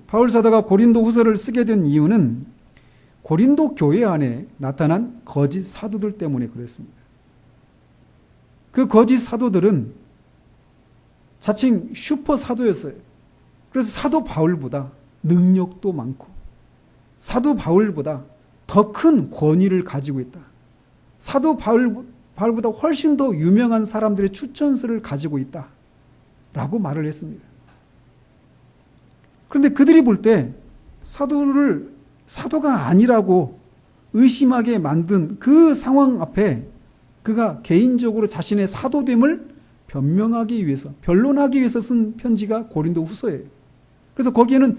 바울 사도가 고린도후서를 쓰게 된 이유는 고린도 교회 안에 나타난 거짓 사도들 때문에 그랬습니다. 그 거짓 사도들은 자칭 슈퍼 사도였어요. 그래서 사도 바울보다 능력도 많고, 사도 바울보다 더 큰 권위를 가지고 있다, 사도 바울보다 훨씬 더 유명한 사람들의 추천서를 가지고 있다 라고 말을 했습니다. 그런데 그들이 볼 때 사도가 아니라고 의심하게 만든 그 상황 앞에 그가 개인적으로 자신의 사도됨을 변론하기 위해서 쓴 편지가 고린도후서예요. 그래서 거기에는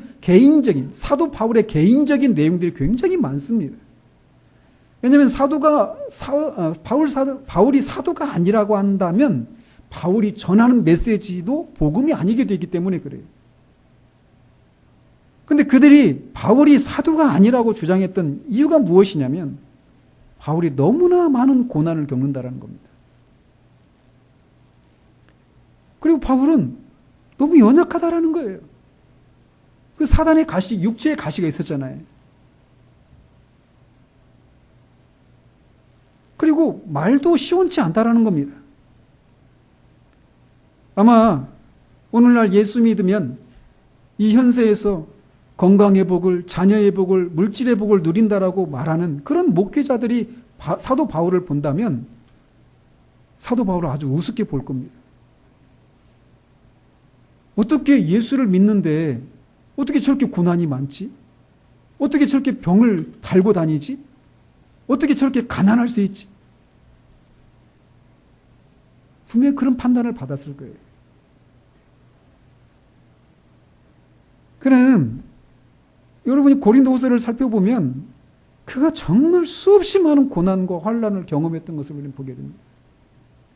사도 바울의 개인적인 내용들이 굉장히 많습니다. 왜냐하면 바울이 사도가 아니라고 한다면 바울이 전하는 메시지도 복음이 아니게 되기 때문에 그래요. 그런데 그들이 바울이 사도가 아니라고 주장했던 이유가 무엇이냐면 바울이 너무나 많은 고난을 겪는다는 겁니다. 그리고 바울은 너무 연약하다라는 거예요. 그 사단의 가시, 육체의 가시가 있었잖아요. 그리고 말도 시원치 않다라는 겁니다. 아마 오늘날 예수 믿으면 이 현세에서 건강의 복을, 자녀의 복을, 물질의 복을 누린다라고 말하는 그런 목회자들이 사도 바울을 본다면 사도 바울을 아주 우습게 볼 겁니다. 어떻게 예수를 믿는데 어떻게 저렇게 고난이 많지? 어떻게 저렇게 병을 달고 다니지? 어떻게 저렇게 가난할 수 있지? 분명히 그런 판단을 받았을 거예요. 그는 여러분이 고린도후서를 살펴보면 그가 정말 수없이 많은 고난과 환난을 경험했던 것을 우리는 보게 됩니다.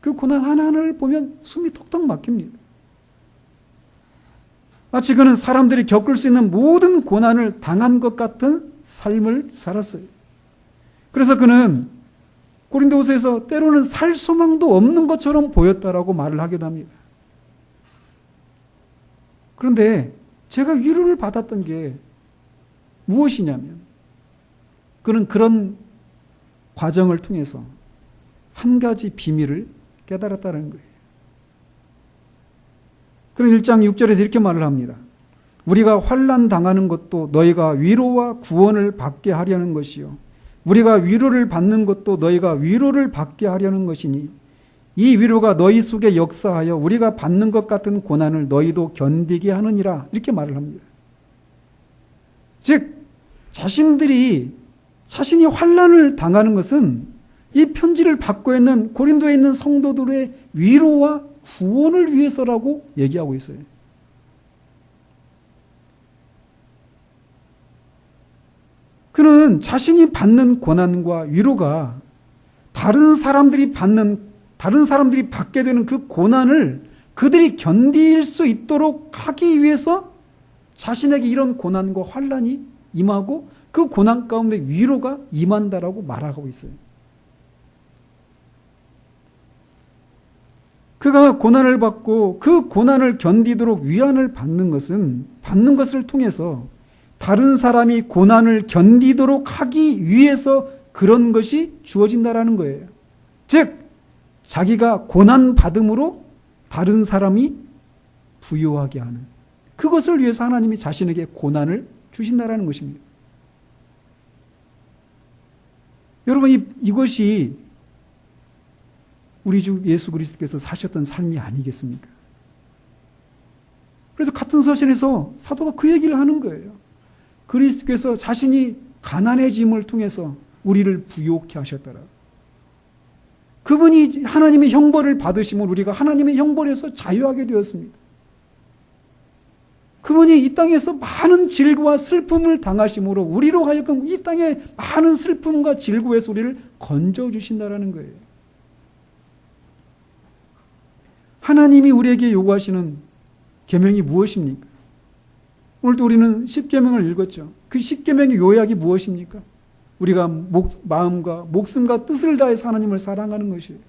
그 고난 하나하나를 보면 숨이 턱턱 막힙니다. 마치 그는 사람들이 겪을 수 있는 모든 고난을 당한 것 같은 삶을 살았어요. 그래서 그는 고린도후서에서 때로는 살 소망도 없는 것처럼 보였다라고 말을 하기도 합니다. 그런데 제가 위로를 받았던 게 무엇이냐면 그는 그런 과정을 통해서 한 가지 비밀을 깨달았다는 거예요. 그럼 1장 6절에서 이렇게 말을 합니다. 우리가 환난 당하는 것도 너희가 위로와 구원을 받게 하려는 것이요 우리가 위로를 받는 것도 너희가 위로를 받게 하려는 것이니 이 위로가 너희 속에 역사하여 우리가 받는 것 같은 고난을 너희도 견디게 하느니라 이렇게 말을 합니다. 즉 자신이 환난을 당하는 것은 이 편지를 받고 있는 고린도에 있는 성도들의 위로와 구원을 위해서라고 얘기하고 있어요. 그는 자신이 받는 고난과 위로가 다른 사람들이 받게 되는 그 고난을 그들이 견딜 수 있도록 하기 위해서 자신에게 이런 고난과 환난이 임하고 그 고난 가운데 위로가 임한다라고 말하고 있어요. 그가 고난을 받고 그 고난을 견디도록 위안을 받는 것을 통해서 다른 사람이 고난을 견디도록 하기 위해서 그런 것이 주어진다라는 거예요. 즉, 자기가 고난받음으로 다른 사람이 부유하게 하는, 그것을 위해서 하나님이 자신에게 고난을 주신다라는 것입니다. 여러분, 이것이 우리 주 예수 그리스도께서 사셨던 삶이 아니겠습니까? 그래서 같은 서신에서 사도가 그 얘기를 하는 거예요. 그리스도께서 자신이 가난해짐을 통해서 우리를 부유케 하셨더라. 그분이 하나님의 형벌을 받으심으로 우리가 하나님의 형벌에서 자유하게 되었습니다. 그분이 이 땅에서 많은 질고와 슬픔을 당하심으로 우리로 하여금 이 땅에 많은 슬픔과 질고에서 우리를 건져주신다라는 거예요. 하나님이 우리에게 요구하시는 계명이 무엇입니까? 오늘도 우리는 십계명을 읽었죠. 그 십계명의 요약이 무엇입니까? 우리가 마음과 목숨과 뜻을 다해서 하나님을 사랑하는 것이에요.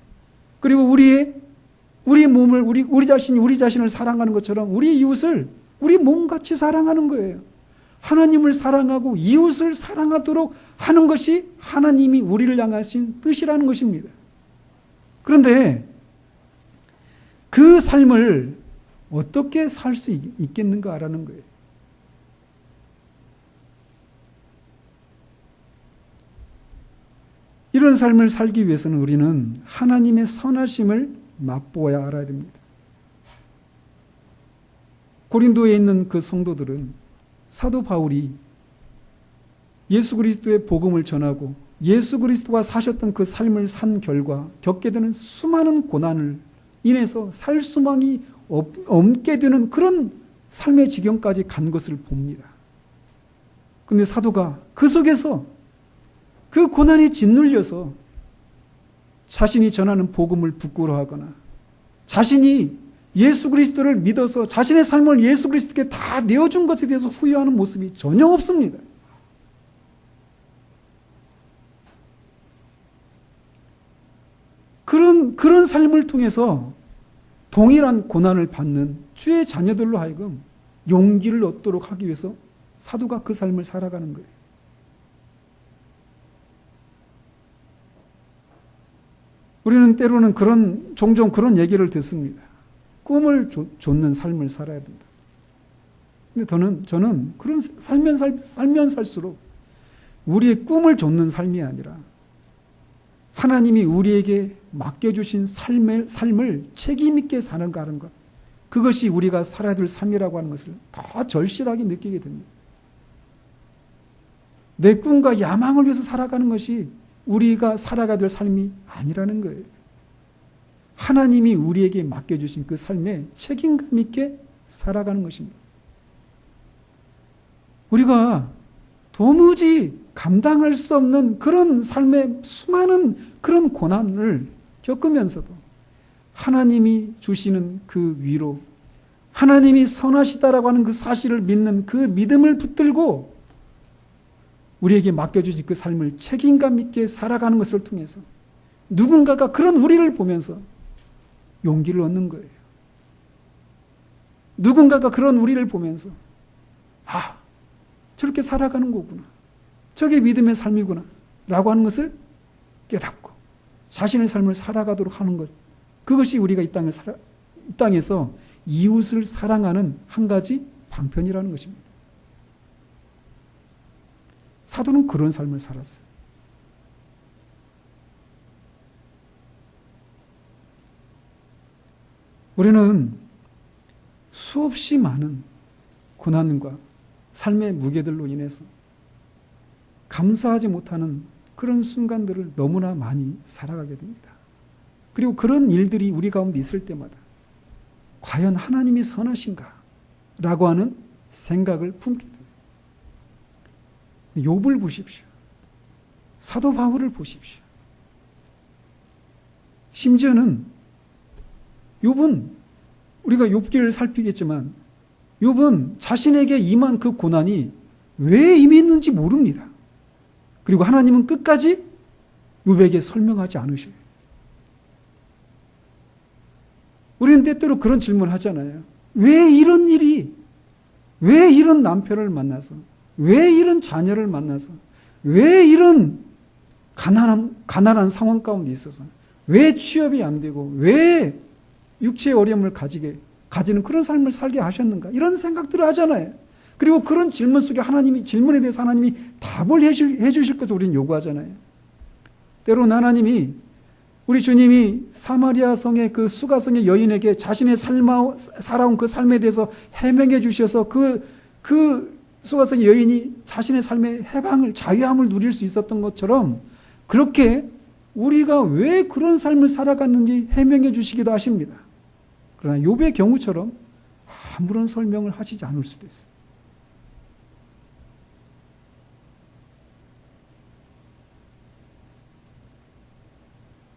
그리고 우리 몸을 우리 자신을 사랑하는 것처럼 우리 이웃을 우리 몸같이 사랑하는 거예요. 하나님을 사랑하고 이웃을 사랑하도록 하는 것이 하나님이 우리를 향하신 뜻이라는 것입니다. 그런데 그 삶을 어떻게 살 수 있겠는가라는 거예요. 이런 삶을 살기 위해서는 우리는 하나님의 선하심을 맛보아야 알아야 됩니다. 고린도에 있는 그 성도들은 사도 바울이 예수 그리스도의 복음을 전하고 예수 그리스도가 사셨던 그 삶을 산 결과 겪게 되는 수많은 고난을 인해서 살 수망이 없게 되는 그런 삶의 지경까지 간 것을 봅니다. 그런데 사도가 그 속에서 그 고난이 짓눌려서 자신이 전하는 복음을 부끄러워하거나 자신이 예수 그리스도를 믿어서 자신의 삶을 예수 그리스도께 다 내어준 것에 대해서 후회하는 모습이 전혀 없습니다. 그런 삶을 통해서 동일한 고난을 받는 주의 자녀들로 하여금 용기를 얻도록 하기 위해서 사도가 그 삶을 살아가는 거예요. 우리는 때로는 종종 그런 얘기를 듣습니다. 꿈을 좇는 삶을 살아야 된다. 근데 저는 그런 살면 살수록 우리의 꿈을 좇는 삶이 아니라 하나님이 우리에게 맡겨주신 삶을 책임있게 사는 것, 그것이 우리가 살아야 될 삶이라고 하는 것을 더 절실하게 느끼게 됩니다. 내 꿈과 야망을 위해서 살아가는 것이 우리가 살아가야 될 삶이 아니라는 거예요. 하나님이 우리에게 맡겨주신 그 삶에 책임감 있게 살아가는 것입니다. 우리가 도무지 감당할 수 없는 그런 삶의 수많은 그런 고난을 겪으면서도 하나님이 주시는 그 위로, 하나님이 선하시다라고 하는 그 사실을 믿는 그 믿음을 붙들고 우리에게 맡겨주신 그 삶을 책임감 있게 살아가는 것을 통해서 누군가가 그런 우리를 보면서 용기를 얻는 거예요. 누군가가 그런 우리를 보면서 저렇게 살아가는 거구나, 저게 믿음의 삶이구나 라고 하는 것을 깨닫고 자신의 삶을 살아가도록 하는 것, 그것이 우리가 이 땅에서 이웃을 사랑하는 한 가지 방편이라는 것입니다. 사도는 그런 삶을 살았어요. 우리는 수없이 많은 고난과 삶의 무게들로 인해서 감사하지 못하는 그런 순간들을 너무나 많이 살아가게 됩니다. 그리고 그런 일들이 우리 가운데 있을 때마다 과연 하나님이 선하신가? 라고 하는 생각을 품게 됩니다. 욥을 보십시오. 사도 바울을 보십시오. 심지어는 욥은 우리가 욥기를 살피겠지만 욥은 자신에게 임한 그 고난이 왜 임했는지 모릅니다. 그리고 하나님은 끝까지 욥에게 설명하지 않으셔요. 우리는 때때로 그런 질문을 하잖아요. 왜 이런 일이, 왜 이런 남편을 만나서, 왜 이런 자녀를 만나서, 왜 이런 가난한 상황 가운데 있어서, 왜 취업이 안 되고, 왜 육체의 어려움을 가지는 그런 삶을 살게 하셨는가? 이런 생각들을 하잖아요. 그리고 그런 질문 속에 질문에 대해서 하나님이 답을 해주실 것을 우리는 요구하잖아요. 때로는 하나님이 우리 주님이 사마리아 성의 그 수가성의 여인에게 자신의 살아온 그 삶에 대해서 해명해 주셔서 그 수가성의 여인이 자신의 삶의 해방을, 자유함을 누릴 수 있었던 것처럼 그렇게 우리가 왜 그런 삶을 살아갔는지 해명해 주시기도 하십니다. 그러나 욥의 경우처럼 아무런 설명을 하시지 않을 수도 있어요.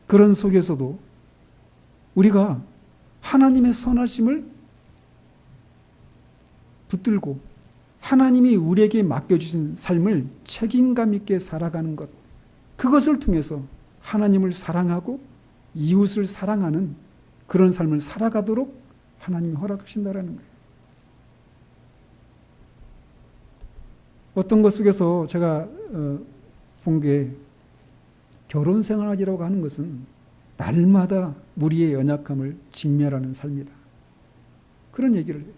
그런 속에서도 우리가 하나님의 선하심을 붙들고 하나님이 우리에게 맡겨주신 삶을 책임감 있게 살아가는 것, 그것을 통해서 하나님을 사랑하고 이웃을 사랑하는 그런 삶을 살아가도록 하나님이 허락하신다라는 거예요. 어떤 것 속에서 제가 본 게 결혼 생활이라고 하는 것은 날마다 우리의 연약함을 직면하는 삶이다. 그런 얘기를 해요.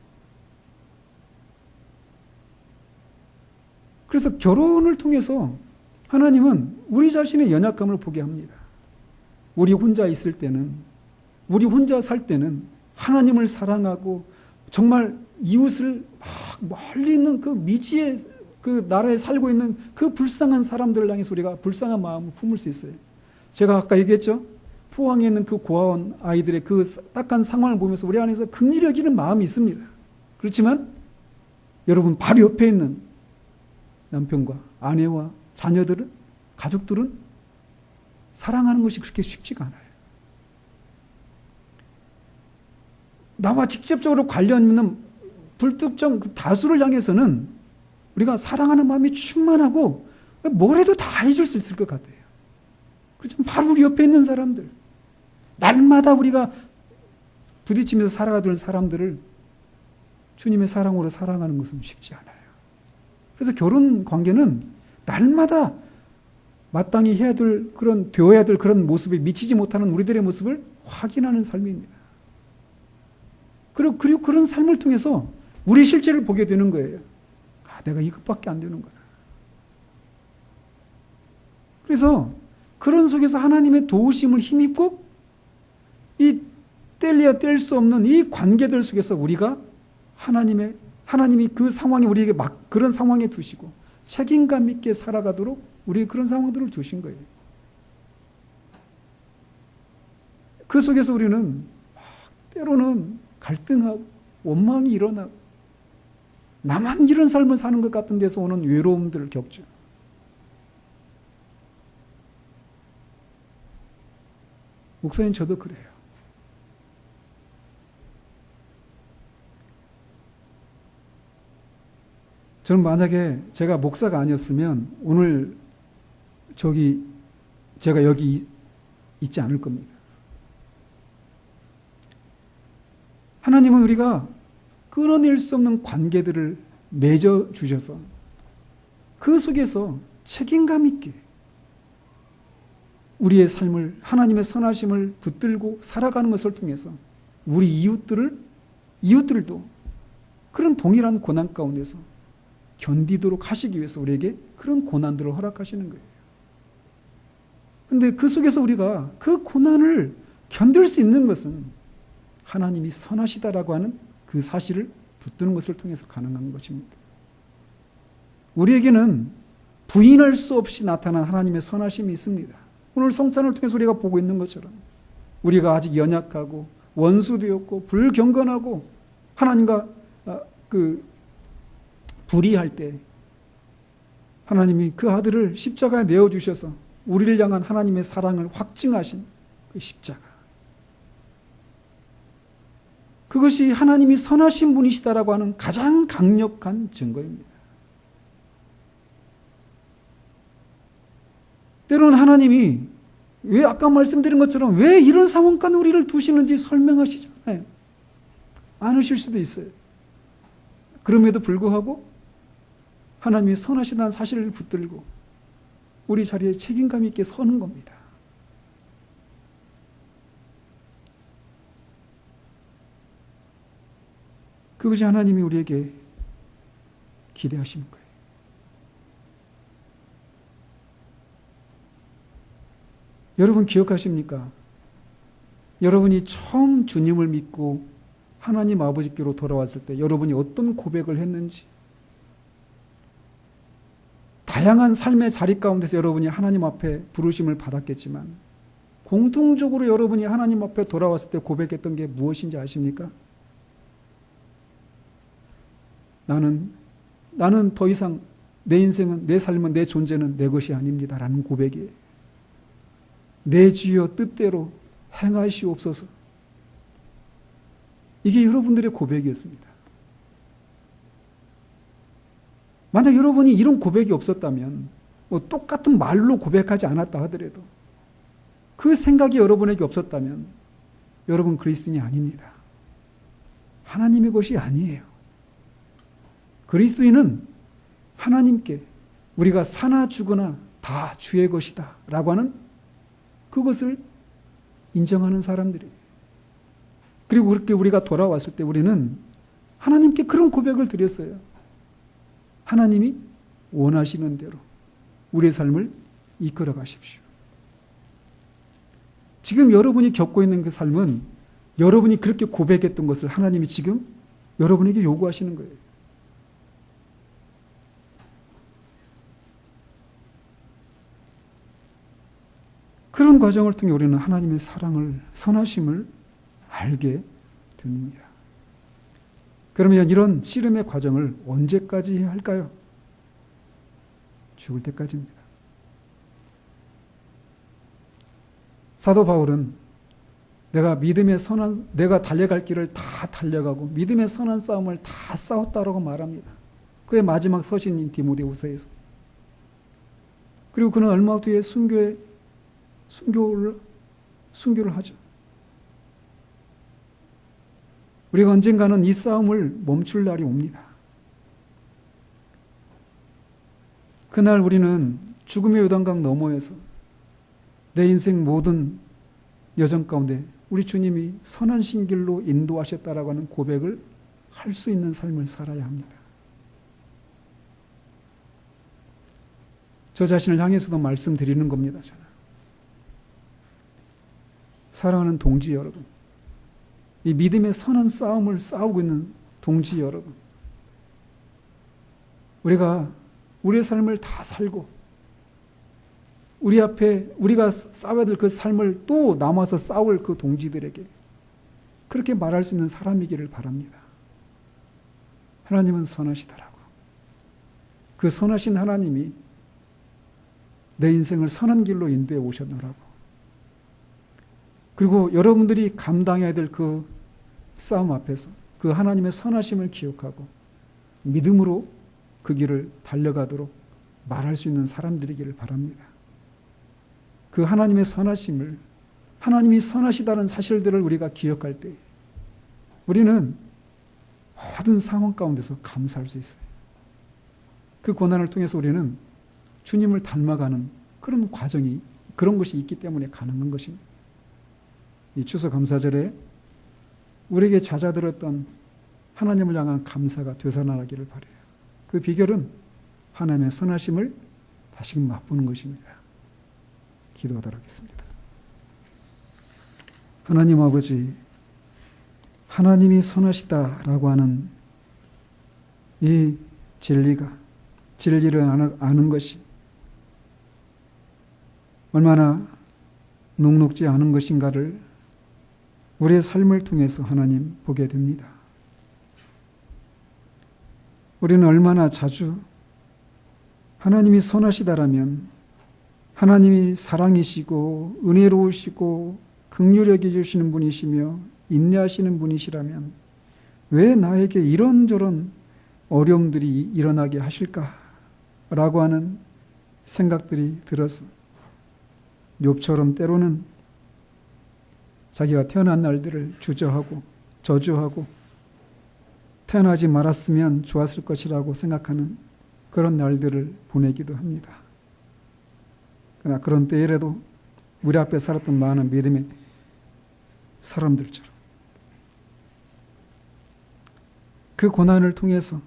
그래서 결혼을 통해서 하나님은 우리 자신의 연약함을 보게 합니다. 우리 혼자 있을 때는, 우리 혼자 살 때는 하나님을 사랑하고 정말 이웃을 멀리 있는 그 미지의 그 나라에 살고 있는 그 불쌍한 사람들을 향해서 우리가 불쌍한 마음을 품을 수 있어요. 제가 아까 얘기했죠. 포항에 있는 그 고아원 아이들의 그 딱한 상황을 보면서 우리 안에서 긍휼히 여기는 마음이 있습니다. 그렇지만 여러분 바로 옆에 있는 남편과 아내와 자녀들은, 가족들은 사랑하는 것이 그렇게 쉽지가 않아요. 나와 직접적으로 관련 있는 불특정 다수를 향해서는 우리가 사랑하는 마음이 충만하고 뭘 해도 다 해줄 수 있을 것 같아요. 그렇지만 바로 우리 옆에 있는 사람들, 날마다 우리가 부딪히면서 살아가는 사람들을 주님의 사랑으로 사랑하는 것은 쉽지 않아요. 그래서 결혼 관계는 날마다 마땅히 되어야 될 그런 모습에 미치지 못하는 우리들의 모습을 확인하는 삶입니다. 그리고 그런 삶을 통해서 우리 실제를 보게 되는 거예요. 내가 이것밖에 안 되는구나. 그래서 그런 속에서 하나님의 도우심을 힘입고 이 뗄래야 뗄 수 없는 이 관계들 속에서 우리가 하나님이 그 상황에 우리에게 그런 상황에 두시고 책임감 있게 살아가도록 우리에게 그런 상황들을 주신 거예요. 그 속에서 우리는 때로는 갈등하고 원망이 일어나고 나만 이런 삶을 사는 것 같은 데서 오는 외로움들을 겪죠. 목사님, 저도 그래요. 저는 만약에 제가 목사가 아니었으면 오늘 제가 여기 있지 않을 겁니다. 하나님은 우리가 끊어낼 수 없는 관계들을 맺어 주셔서 그 속에서 책임감 있게 우리의 삶을 하나님의 선하심을 붙들고 살아가는 것을 통해서 우리 이웃들도 그런 동일한 고난 가운데서 견디도록 하시기 위해서 우리에게 그런 고난들을 허락하시는 거예요. 그런데 그 속에서 우리가 그 고난을 견딜 수 있는 것은 하나님이 선하시다라고 하는 그 사실을 붙드는 것을 통해서 가능한 것입니다. 우리에게는 부인할 수 없이 나타난 하나님의 선하심이 있습니다. 오늘 성찬을 통해서 우리가 보고 있는 것처럼 우리가 아직 연약하고 원수되었고 불경건하고 하나님과 불의할 때 하나님이 그 아들을 십자가에 내어주셔서 우리를 향한 하나님의 사랑을 확증하신 그 십자가. 그것이 하나님이 선하신 분이시다라고 하는 가장 강력한 증거입니다. 때로는 하나님이 왜 아까 말씀드린 것처럼 왜 이런 상황까지 우리를 두시는지 설명하시잖아요. 않으실 수도 있어요. 그럼에도 불구하고 하나님이 선하시다는 사실을 붙들고 우리 자리에 책임감 있게 서는 겁니다. 그것이 하나님이 우리에게 기대하시는 거예요. 여러분 기억하십니까? 여러분이 처음 주님을 믿고 하나님 아버지께로 돌아왔을 때 여러분이 어떤 고백을 했는지, 다양한 삶의 자리 가운데서 여러분이 하나님 앞에 부르심을 받았겠지만 공통적으로 여러분이 하나님 앞에 돌아왔을 때 고백했던 게 무엇인지 아십니까? 나는 더 이상 내 인생은, 내 삶은, 내 존재는 내 것이 아닙니다 라는 고백이에요. 내 주여 뜻대로 행하시옵소서. 이게 여러분들의 고백이었습니다. 만약 여러분이 이런 고백이 없었다면, 똑같은 말로 고백하지 않았다 하더라도 그 생각이 여러분에게 없었다면 여러분 그리스도인이 아닙니다. 하나님의 것이 아니에요. 그리스도인은 하나님께 우리가 사나 죽으나 다 주의 것이다 라고 하는 그것을 인정하는 사람들이에요. 그리고 그렇게 우리가 돌아왔을 때 우리는 하나님께 그런 고백을 드렸어요. 하나님이 원하시는 대로 우리의 삶을 이끌어 가십시오. 지금 여러분이 겪고 있는 그 삶은 여러분이 그렇게 고백했던 것을 하나님이 지금 여러분에게 요구하시는 거예요. 그런 과정을 통해 우리는 하나님의 사랑을, 선하심을 알게 됩니다. 그러면 이런 씨름의 과정을 언제까지 해야 할까요? 죽을 때까지입니다. 사도 바울은 내가 달려갈 길을 다 달려가고 믿음의 선한 싸움을 다 싸웠다라고 말합니다. 그의 마지막 서신인 디모데후서에서. 그리고 그는 얼마 뒤에 순교를 하죠. 우리가 언젠가는 이 싸움을 멈출 날이 옵니다. 그날 우리는 죽음의 요단강 너머에서 내 인생 모든 여정 가운데 우리 주님이 선한 신길로 인도하셨다라고 하는 고백을 할 수 있는 삶을 살아야 합니다. 저 자신을 향해서도 말씀드리는 겁니다. 저는. 사랑하는 동지 여러분, 이 믿음의 선한 싸움을 싸우고 있는 동지 여러분, 우리가 우리의 삶을 다 살고 우리 앞에 우리가 싸워야 될 그 삶을 또 남아서 싸울 그 동지들에게 그렇게 말할 수 있는 사람이기를 바랍니다. 하나님은 선하시더라고. 그 선하신 하나님이 내 인생을 선한 길로 인도해 오셨노라고. 그리고 여러분들이 감당해야 될 그 싸움 앞에서 그 하나님의 선하심을 기억하고 믿음으로 그 길을 달려가도록 말할 수 있는 사람들이기를 바랍니다. 그 하나님의 선하심을, 하나님이 선하시다는 사실들을 우리가 기억할 때 우리는 모든 상황 가운데서 감사할 수 있어요. 그 고난을 통해서 우리는 주님을 닮아가는 그런 과정이, 그런 것이 있기 때문에 가능한 것입니다. 이 추수감사절에 우리에게 잦아들었던 하나님을 향한 감사가 되살아나기를 바라요. 그 비결은 하나님의 선하심을 다시금 맛보는 것입니다. 기도하도록 하겠습니다. 하나님 아버지, 하나님이 선하시다라고 하는 이 진리를 아는 것이 얼마나 녹록지 않은 것인가를 우리의 삶을 통해서 하나님 보게 됩니다. 우리는 얼마나 자주 하나님이 선하시다라면, 하나님이 사랑이시고 은혜로우시고 긍휼히 여겨주시는 분이시며 인내하시는 분이시라면 왜 나에게 이런저런 어려움들이 일어나게 하실까라고 하는 생각들이 들어서 욥처럼 때로는 자기가 태어난 날들을 주저하고 저주하고 태어나지 말았으면 좋았을 것이라고 생각하는 그런 날들을 보내기도 합니다. 그러나 그런 때에라도 우리 앞에 살았던 많은 믿음의 사람들처럼 그 고난을 통해서,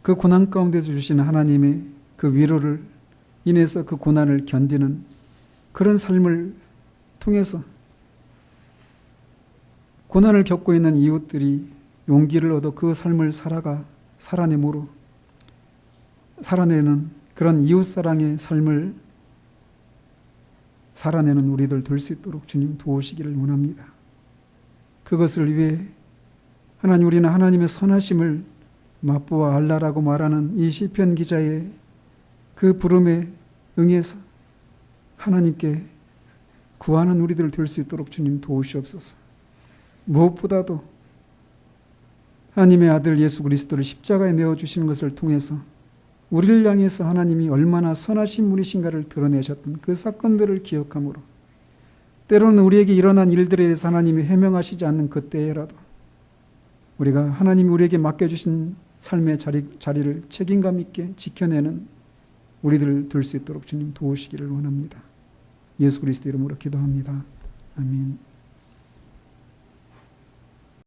그 고난 가운데서 주시는 하나님의 그 위로를 인해서 그 고난을 견디는 그런 삶을 통해서 고난을 겪고 있는 이웃들이 용기를 얻어 그 삶을 살아내는 그런 이웃사랑의 삶을 살아내는 우리들 될 수 있도록 주님 도우시기를 원합니다. 그것을 위해 하나님, 우리는 하나님의 선하심을 맛보아 알라라고 말하는 이 시편 기자의 그 부름에 응해서 하나님께 구하는 우리들 될 수 있도록 주님 도우시옵소서. 무엇보다도 하나님의 아들 예수 그리스도를 십자가에 내어주시는 것을 통해서 우리를 향해서 하나님이 얼마나 선하신 분이신가를 드러내셨던 그 사건들을 기억함으로, 때로는 우리에게 일어난 일들에 대해서 하나님이 해명하시지 않는 그때에라도 우리가 하나님이 우리에게 맡겨주신 삶의 자리를 책임감 있게 지켜내는 우리들 될 수 있도록 주님 도우시기를 원합니다. 예수 그리스도 이름으로 기도합니다. 아멘.